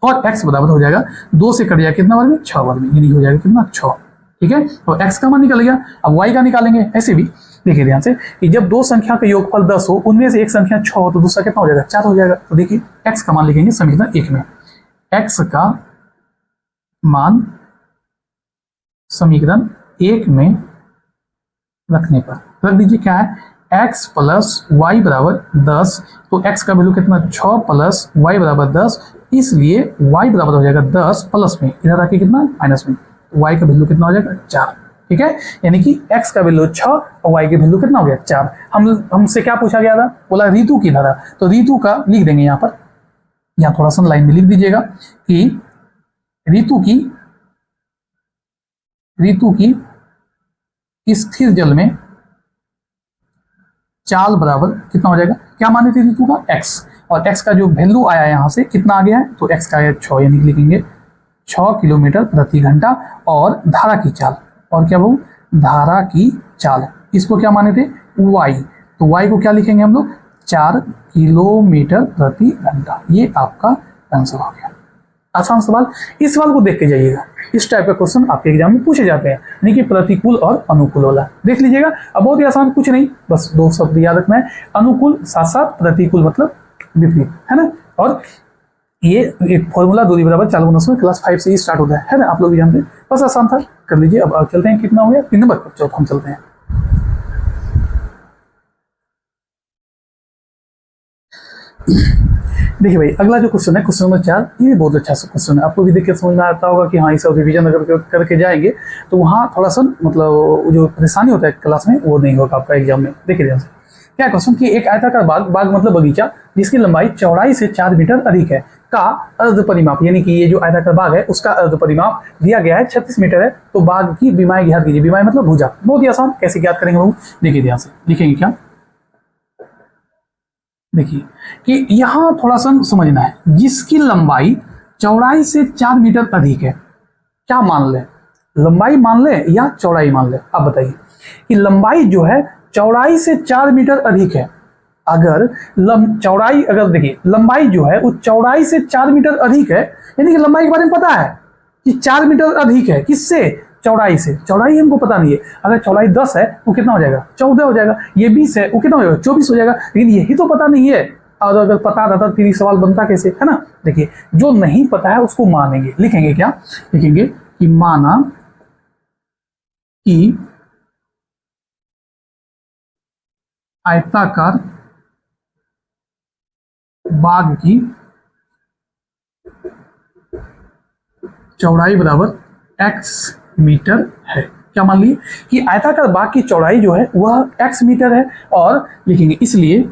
और x बराबर हो जाएगा 2 से कट जाएगा कितना बार में, 6 बार में, यानी हो जाएगा कितना, 6। ठीक है। तो x का मान निकल गया, अब y का निकालेंगे। ऐसे भी देखिए ध्यान से कि जब 2 संख्या का योगफल 10 हो, उनमें से एक संख्या 6 हो, तो दूसरा कितना हो जाएगा, 4 हो जाएगा। तो देखिए x का मान लिखेंगे समीकरण 1 में, x का मान समीकरण 1 में रखने पर रख दीजिए, क्या है, x प्लस वाई बराबर 10। तो x का वैल्यू कितना, 6 प्लस वाई बराबर 10, इसलिए y बराबर हो जाएगा 10 प्लस में, इधर आके कितना, माइनस में। y का वैल्यू कितना हो जाएगा, 4। ठीक है, यानी कि x का वैल्यू 6 और y का वैल्यू कितना हो गया, 4। हमसे क्या पूछा गया था, बोला ऋतु की धारा, तो ऋतु का लिख देंगे यहाँ पर, यहाँ थोड़ा सा लाइन में लिख दीजिएगा कि ऋतु की स्थिर जल में चाल बराबर कितना हो जाएगा, क्या माने थे ऋतु का, x, और x का जो वैल्यू आया यहाँ से कितना आ गया है, तो x का आया 6, यानी लिखेंगे 6 किलोमीटर प्रति घंटा। और धारा की चाल, और क्या बहु, धारा की चाल, इसको क्या माने थे, y, तो y को क्या लिखेंगे हम लोग, 4 किलोमीटर प्रति घंटा। ये आपका आंसर हो गया। आसान सवाल, इस सवाल को देख के जाइएगा, इस टाइप का क्वेश्चन आपके एग्जाम में पूछे जाते हैं, यानी कि प्रतिकूल और अनुकूल वाला देख लीजिएगा। अब बहुत ही आसान, कुछ नहीं, बस 2 शब्द याद रखना है, अनुकूल साथ साथ प्रतिकूल मतलब विपरीत, है ना। और ये एक फॉर्मूला दूरी बराबर चाल गुना समय, क्लास 5 से ही स्टार्ट होता है ना, आप लोग भी जानते हैं, बस आसान था, कर लीजिए। अब चलते हैं, कितना हो गया, 3 नंबर पर, चौथा हम चलते हैं। देखिए भाई, अगला जो क्वेश्चन है, क्वेश्चन नंबर 4, ये बहुत अच्छा सा क्वेश्चन है, आपको भी देख के समझ में आता होगा कि हाँ, ये सब रिविजन अगर करके जाएंगे तो वहाँ थोड़ा सा मतलब जो परेशानी होता है क्लास में, वो नहीं होगा आपका एग्जाम में। देखिए ध्यान से, क्या क्वेश्चन कि एक आयताकार बाग मतलब बगीचा जिसकी लंबाई चौड़ाई से 4 मीटर अधिक है का अर्ध परिमाप, यानी कि ये जो आयताकार बाग है उसका अर्ध परिमाप दिया गया है 36 मीटर है, तो बाग की बीमाई ज्ञात कीजिए। बीमाई मतलब भुजा। बहुत ही आसान, कैसे ज्ञात करेंगे लोग, देखिए ध्यान से, लिखेंगे क्या, देखिए कि यहां थोड़ा सा समझना है, जिसकी लंबाई चौड़ाई से 4 मीटर अधिक है, क्या मान लें, लंबाई मान लें या चौड़ाई मान लें? आप बताइए कि लंबाई जो है चौड़ाई से 4 मीटर अधिक है। अगर चौड़ाई, अगर देखिए लंबाई जो है वो चौड़ाई से 4 मीटर अधिक है, यानी कि लंबाई के बारे में पता है कि 4 मीटर अधिक है, किससे? चौड़ाई से। चौड़ाई हमको पता नहीं है। अगर चौड़ाई 10 है वो कितना हो जाएगा? 14 हो जाएगा। ये 20 है वो कितना हो जाएगा? 24 हो जाएगा। लेकिन यही तो पता नहीं है, और अगर पता रहता तो फिर ये सवाल बनता कैसे, है ना? देखिए जो नहीं पता है उसको मानेंगे, लिखेंगे क्या? लिखेंगे कि माना कि आयताकार बाग की चौड़ाई बराबर x मीटर है। क्या मान लिए कि आयताकार बाग की चौड़ाई जो है वह x मीटर है, और लिखेंगे इसलिए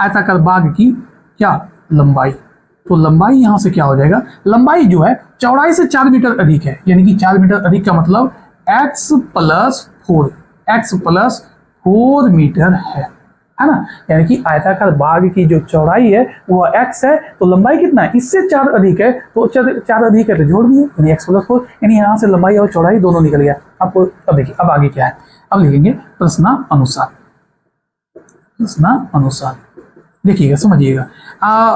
आयताकार बाग की क्या? लंबाई। तो लंबाई यहां से क्या हो जाएगा? लंबाई जो है चौड़ाई से 4 मीटर अधिक है, यानी कि 4 मीटर अधिक का मतलब x plus 4, x plus 4 metre है ना? यानी कि आयताकार बाग की जो चौड़ाई है वह x है, तो लंबाई कितना है? इससे 4 अधिक है, तो 4 अधिक है तो जोड़ दिए, यानी x प्लस 4, यानी यहाँ से लंबाई और चौड़ाई दोनों निकल गया। आपको अब देखिए अब आगे क्या है, अब लिखेंगे प्रश्नानुसार। प्रश्नानुसार देखिएगा, समझिएगा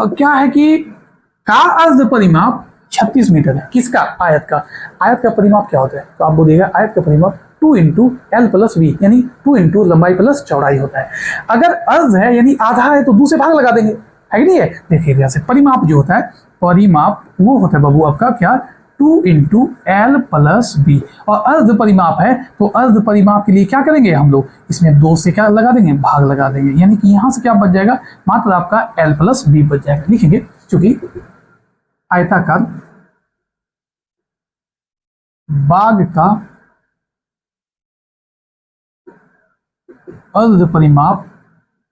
क्या है कि का अर्ध परिमाप 36 मीटर है। किसका? आयत का। आयत का परिमाप क्या होता है? तो आप बोलिएगा आयत का परिमाप 2 इंटू एल प्लस बी, यानी 2 इंटू लंबाई प्लस चौड़ाई होता है। अगर अर्ध है यानी आधा है तो 2 से भाग लगा देंगे, है कि नहीं है? देखिए जैसे परिमाप जो होता है, परिमाप वो होता है बाबू आपका क्या? 2 इंटू एल प्लस बी। और अर्ध परिमाप है तो अर्ध परिमाप के लिए क्या करेंगे हम लोग? इसमें 2 से क्या लगा देंगे? भाग लगा देंगे, यानी कि यहां से क्या बच जाएगा? मात्र आपका एल प्लस बी बच जाएगा। लिखेंगे चूंकि आयताकार बाग का अर्ध परिमाप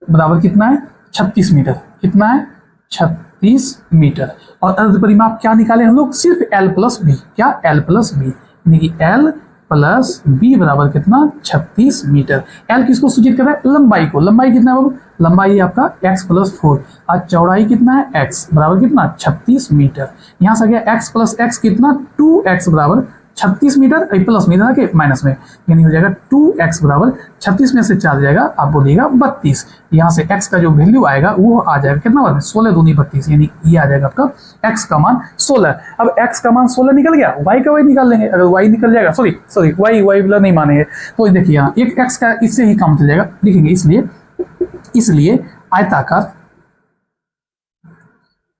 बराबर कितना है? 36 मीटर। कितना है? 36 मीटर। और अर्ध परिमाप क्या निकाले हम लोग? सिर्फ एल प्लस बी। क्या? एल प्लस बी, यानी कि एल प्लस बी बराबर कितना? 36 मीटर। एल किसको सूचित कर रहा है? लंबाई को। लंबाई कितना है बाबू? लंबाई आपका x प्लस 4, और चौड़ाई कितना है? x बराबर कितना? 36 मीटर। यहां से आ गया x प्लस x कितना? 2x बराबर 36 मीटर, प्लस में के माइनस में, यानी हो जाएगा 2x बराबर 36 में से 4 जाएगा, आप बोलिएगा 32। यहाँ से x का जो वैल्यू आएगा वो आ जाएगा कितना? 16 दूनी 32, यानी ये आ जाएगा आपका x का मान 16। अब x का मान 16 निकल गया, y का y निकाल लेंगे। अगर y निकल जाएगा, सॉरी y वाला नहीं मानेंगे, तो देखिए यहाँ एक x का इससे ही काम चल जाएगा। लिखेंगे इसलिए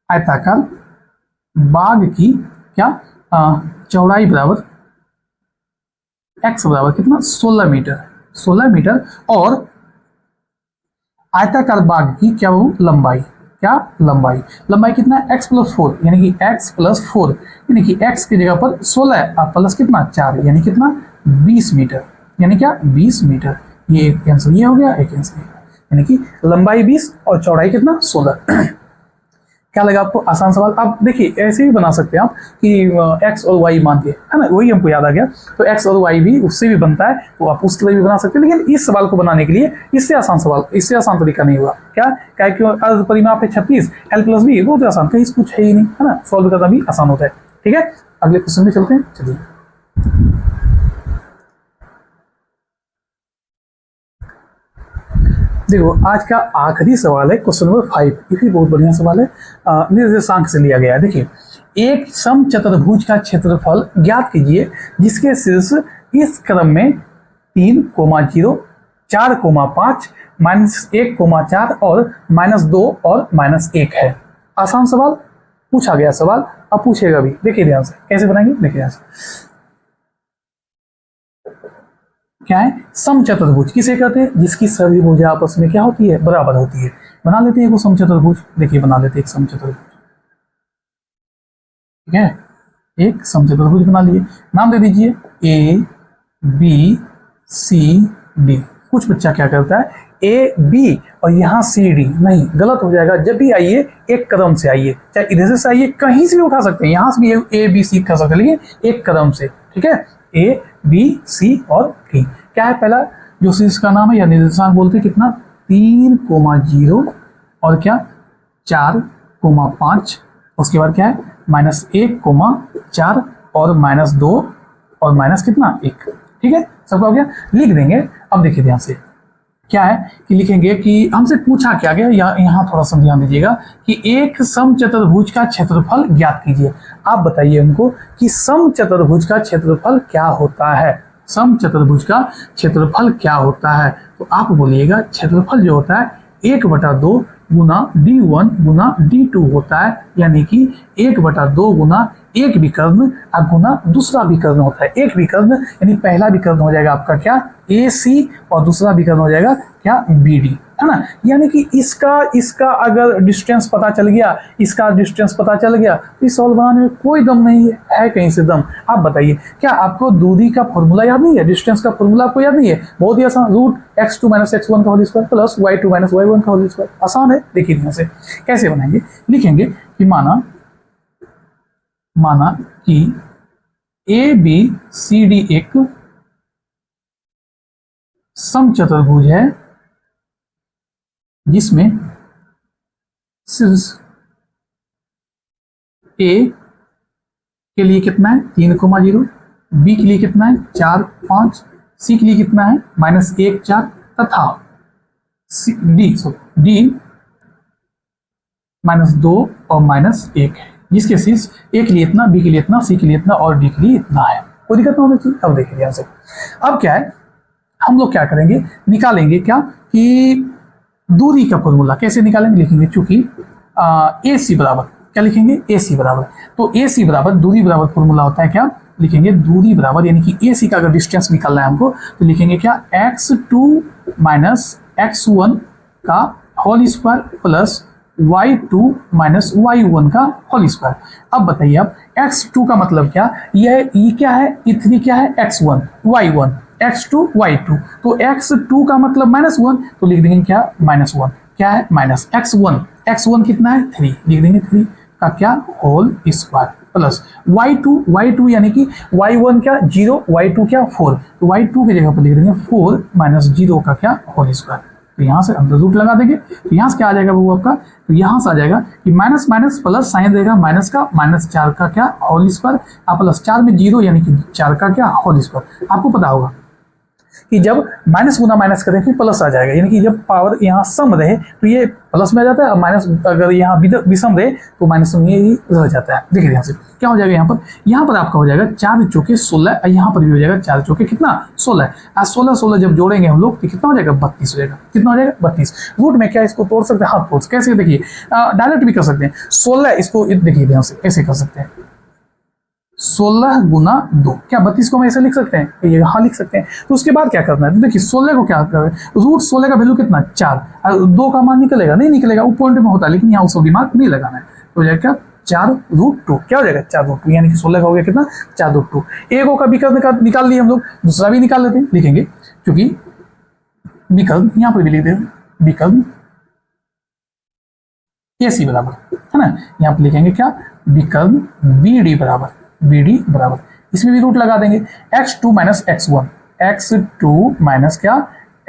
आयताकार बाग की क्या चौड़ाई बराबर x बराबर कितना? 16 मीटर। 16 मीटर। और आयताकार बाग की क्या वो? लंबाई। क्या? लंबाई कितना है? x प्लस 4, यानी कि x प्लस 4, यानी कि x की जगह पर 16 और प्लस कितना? 4, यानी कितना? 20 मीटर। यानी क्या? 20 मीटर। ये एक आंसर ये हो गया, एक आंसर, यानी कि लंबाई 20 और चौड़ाई कितना? 16। क्या लगा आपको? आसान सवाल। आप देखिए ऐसे भी बना सकते हैं आप कि x और y मान के, है ना? वही हमको याद आ गया। तो x और y भी उससे भी बनता है, तो आप उस तरह भी बना सकते हैं। लेकिन इस सवाल को बनाने के लिए इससे आसान तरीका नहीं हुआ। क्या? क्यों? अर्ध परिमाप है 36, एल प्लस बी, बहुत आसान, कहीं कुछ है ही नहीं, है ना? सॉल्व करना भी आसान होता है। ठीक है, अगले क्वेश्चन में चलते हैं। चलिए देखो आज का आखिरी सवाल है क्वेश्चन नंबर 5। ये भी बहुत बढ़िया सवाल है, निर्देशांक से लिया गया है। देखिए एक समचतुर्भुज का क्षेत्रफल ज्ञात कीजिए जिसके शीर्ष इस क्रम में 3, 0, 4, 5, -1, और -2 और -1 है। आसान सवाल पूछा गया सवाल, अब पूछेगा भी। देखिए ध्यान से कैसे बनाएंगे, देखिए ध्यान से। क्या है? समचतुर्भुज किसे कहते हैं? जिसकी सभी भुजा आपस में क्या होती है? बराबर होती है। बना लेते हैं वो समचतुर्भुज। देखिए बना लेते हैं एक समचतुर्भुज। ठीक है, एक समचतुर्भुज बना लिए। नाम दे दीजिए ए बी सी डी। कुछ बच्चा क्या करता है ए बी और यहाँ सी डी, नहीं, गलत हो जाएगा। जब भी आइए एक कदम से आइए, चाहे इधर से आइए, कहीं से भी उठा सकते हैं, यहाँ से भी ए बी सी कर सकते हैं, लेकिन एक कदम से। ठीक है, ए बी सी और डी। क्या है? पहला जो शीर्ष का नाम है या निर्देशांक बोलते हैं कितना? 3, 0 और क्या 4, 5। उसके बाद क्या है? -1, 4 और -2 और माइनस कितना 1। ठीक है, सबका हो गया, लिख देंगे। अब देखिए ध्यान से क्या है कि लिखेंगे कि हमसे पूछा क्या गया, यहाँ थोड़ा सा ध्यान दीजिएगा कि एक समचतुर्भुज का क्षेत्रफल ज्ञात कीजिए। आप बताइए हमको कि समचतुर्भुज का क्षेत्रफल क्या होता है। समचतुर्भुज का क्षेत्रफल क्या होता है, तो आप बोलिएगा क्षेत्रफल जो होता है 1/2 गुना d1 गुना d2 होता है, यानी कि 1/2 गुना एक विकर्ण गुना दूसरा विकर्ण होता है। एक विकर्ण यानी पहला विकर्ण हो जाएगा आपका क्या AC और दूसरा विकर्ण हो जाएगा क्या BD, है ना। यानी कि इसका अगर डिस्टेंस पता चल गया, इसका डिस्टेंस पता चल गया, तो इस सवाल बनाने में कोई दम नहीं है कहीं से दम। आप बताइए क्या आपको दूरी का फॉर्मूला याद नहीं है, डिस्टेंस का फॉर्मूला आपको याद नहीं है? बहुत ही आसान, √(x2 - x1) का whole square plus y2 - y1 का होल स्क्वायर। आसान है, देखिए यहाँ से कैसे बनाएंगे। लिखेंगे कि माना कि ABCD एक समचतुर्भुज है जिसमें शीर्ष A के लिए कितना है 3,0, B के लिए कितना है 4, 5, C के लिए कितना है -1, 4 तथा D -2 और -1 है, जिसके शीर्ष A के लिए इतना, B के लिए इतना, C के लिए इतना और D के लिए इतना है। कोई दिक्कत नहीं होनी चाहिए। अब देखिए ध्यान से, अब क्या है हम लोग क्या करेंगे, निकालेंगे क्या कि दूरी का फॉर्मूला। कैसे निकालेंगे, लिखेंगे चूंकि AC बराबर क्या लिखेंगे, AC बराबर, तो AC बराबर दूरी बराबर फॉर्मूला होता है क्या, लिखेंगे दूरी बराबर यानी कि AC का अगर डिस्टेंस निकालना है हमको तो लिखेंगे क्या x2 - x1 का whole square plus y2 - y1 का होल स्क्वायर। अब बताइए आप x2 का मतलब क्या, यह E क्या है, E3 क्या है, x1 y1 x2 y2, तो x2 का मतलब -1, तो लिख देंगे क्या -1 क्या है माइनस x1 कितना है 3, लिख देंगे 3 का क्या होल स्क्वायर प्लस y2 यानी कि y1 क्या 0, y2 क्या 4, तो y2 की जगह पर लिख देंगे 4 - 0 का क्या होल स्क्वायर। तो यहाँ से अंदर रूट लगा देंगे, तो यहाँ से क्या आ जाएगा वो आपका, तो यहाँ से आ जाएगा कि माइनस माइनस प्लस साइन देगा माइनस का, -4 का क्या होल स्क्वायर, प्लस 4 में 0 यानी कि 4 का क्या होल स्क्वायर। आपको पता होगा कि जब माइनस गुना माइनस करें फिर प्लस आ जाएगा, यानी कि जब पावर यहाँ सम रहे तो ये प्लस में आ जाता है, और माइनस अगर यहाँ विषम रहे तो माइनस में ये रह जाता है। देखिए यहाँ से क्या हो जाएगा, यहाँ पर आपका हो जाएगा 4 चौके 16, यहाँ पर भी हो जाएगा 4 चौके कितना 16, आज 16 जब जोड़ेंगे हम लोग तो कितना हो जाएगा 32 हो जाएगा, कितना हो जाएगा 32। रूट में क्या इसको तोड़ सकते हैं, हाँ तोड़ कैसे, देखिए डायरेक्ट भी कर सकते हैं, 16 इसको देखिए ध्यान से ऐसे कर सकते हैं 16 गुना 2, क्या 32 को हम ऐसे लिख सकते हैं, ये हाँ लिख सकते हैं। तो उसके बाद क्या करना है, तो देखिए 16 को क्या करें, √16 का वैल्यू कितना 4, 2 का मान निकलेगा नहीं निकलेगा, वो पॉइंट में होता है लेकिन यहाँ उसको दिमाग नहीं लगाना है, तो हो जाएगा 4√2, क्या हो जाएगा 4√2, यानी कि 16 का हो गया कितना 4√2। एक का विकर्ण निकाल लिए हम लोग, दूसरा भी निकाल लेते हैं, लिखेंगे क्योंकि विकर्ण यहाँ पर भी लिख देते विकर्ण AC बराबर है ना, यहाँ पर लिखेंगे क्या विकर्ण BD बराबर, इसमें भी रूट लगा देंगे x2 - x1, x2 माइनस क्या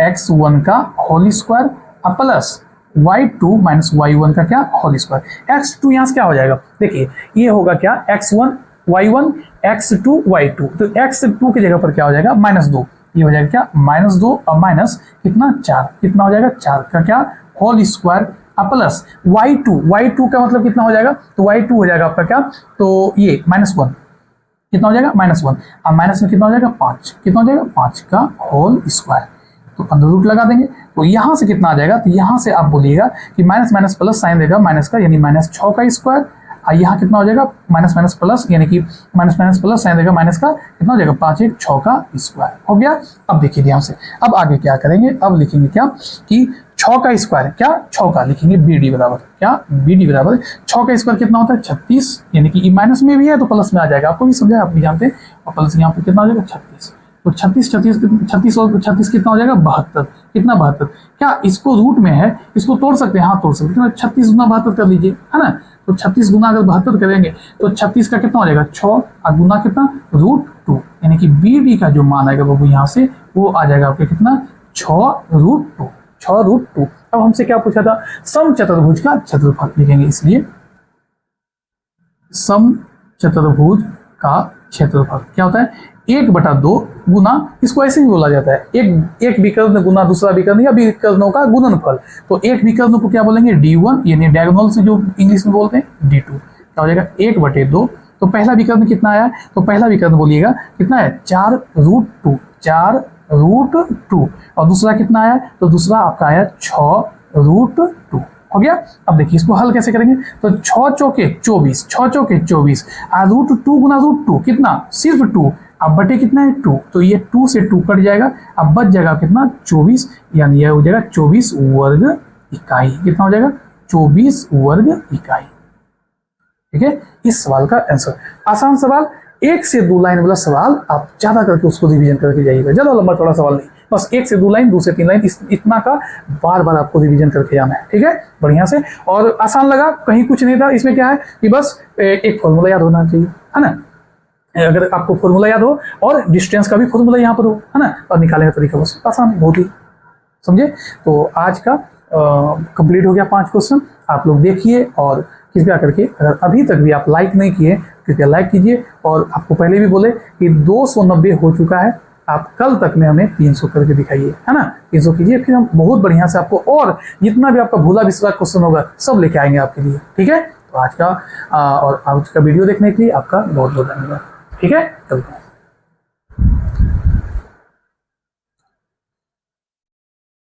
x1 का whole square plus y2 - y1 का क्या होल स्क्वायर। x2 यहाँ से क्या हो जाएगा, देखिए ये होगा क्या x1 y1 x2 y2, तो x2 की जगह पर क्या हो जाएगा -2, ये हो जाएगा क्या -2 और माइनस कितना 4, कितना हो जाएगा 4 का क्या होल स्क्वायर प्लस y2 का मतलब कितना हो जाएगा, तो y2 हो जाएगा आपका क्या, तो ये -1 कितना हो जाएगा -1, अब माइनस में कितना हो जाएगा 5, कितना हो जाएगा 5 का होल स्क्वायर, तो अंदर रूट लगा देंगे, तो यहाँ से कितना आ जाएगा, तो यहाँ से आप बोलिएगा कि माइनस माइनस प्लस साइन देगा माइनस का, यानी -6 का स्क्वायर, और यहाँ कितना हो जाएगा माइनस माइनस प्लस, यानी कि माइनस माइनस प्लस साइन देगा माइनस का, कितना हो जाएगा 5 1 6 का स्क्वायर हो गया। अब देखिए ध्यान से, अब आगे क्या करेंगे, अब लिखेंगे क्या कि 6 का स्क्वायर क्या 6 का, लिखेंगे BD बराबर क्या BD बराबर 6 का स्क्वायर कितना होता है 36, यानी कि माइनस में भी है तो प्लस में आ जाएगा, आपको भी समझा आप भी जानते हैं, और प्लस यहाँ पर कितना हो जाएगा 36, तो 36 और 36 कितना हो जाएगा 72, कितना 72, क्या इसको रूट में है इसको तोड़ सकते हैं, हाँ तोड़ सकते हैं, 36 गुना 72 कर लीजिए, है ना, तो 36 गुना अगर 72 करेंगे तो 36 का कितना हो जाएगा 6 और गुना कितना √2, यानी कि BD का जो मान आएगा वो यहाँ से वो आ जाएगा आपके कितना 6√2। अब हमसे क्या पूछा था, समचतुर्भुज का क्षेत्रफल लिखेंगे, इसलिए समचतुर्भुज का क्षेत्रफल क्या होता है 1/2 गुना, इसको ऐसे ही बोला जाता है एक विकर्ण गुना दूसरा विकर्ण या विकर्णों का गुणनफल। तो एक विकर्ण को क्या बोलेंगे D1, यानी डायगोनल से जो इंग्लिश में बोलते हैं D2। क्या हो जाएगा 1/2। तो पहला विकर्ण कितना आया, तो पहला विकर्ण बोलिएगा कितना है 4√2, 4√2। और दूसरा कितना आया, तो दूसरा आपका आया 6√2। हो गया। अब देखिए इसको हल कैसे करेंगे, तो 6 चौके 24, 6 चौके 24, √2 गुना √2 कितना, सिर्फ 2। अब बटे कितना है 2, तो ये 2 से 2 कट जाएगा, अब बच जाएगा कितना 24, यानी यह हो जाएगा 24 वर्ग इकाई। कितना हो जाएगा 24 वर्ग इकाई। ठीक है, इस सवाल का आंसर। आसान सवाल, 1 से 2 लाइन वाला सवाल आप ज्यादा करके उसको रिवीजन करके जाइएगा, ज्यादा लंबा चौड़ा सवाल नहीं, बस 1 से 2 लाइन 2 से 3 लाइन इतना का बार बार आपको रिवीजन करके जाना है। ठीक है, बढ़िया से। और आसान लगा, कहीं कुछ नहीं था इसमें, क्या है कि बस एक फॉर्मूला याद होना चाहिए, है ना। अगर आपको फॉर्मूला याद हो और डिस्टेंस का भी फॉर्मूला यहाँ पर हो, है ना, और निकालने का तरीका बस आसान, बहुत ही, समझे। तो आज का कंप्लीट हो गया 5 क्वेश्चन। आप लोग देखिए और कृपया करके, अगर अभी तक भी आप लाइक नहीं किए कृपया लाइक कीजिए। और आपको पहले भी बोले कि 290 हो चुका है, आप कल तक में हमें 300 करके दिखाइए, है ना। 300 कीजिए, फिर हम बहुत बढ़िया से आपको और जितना भी आपका भूला बिसरा क्वेश्चन होगा सब लेके आएंगे आपके लिए। ठीक है, तो आज का और आज का वीडियो देखने के लिए आपका बहुत बहुत धन्यवाद। ठीक है, चलते हैं।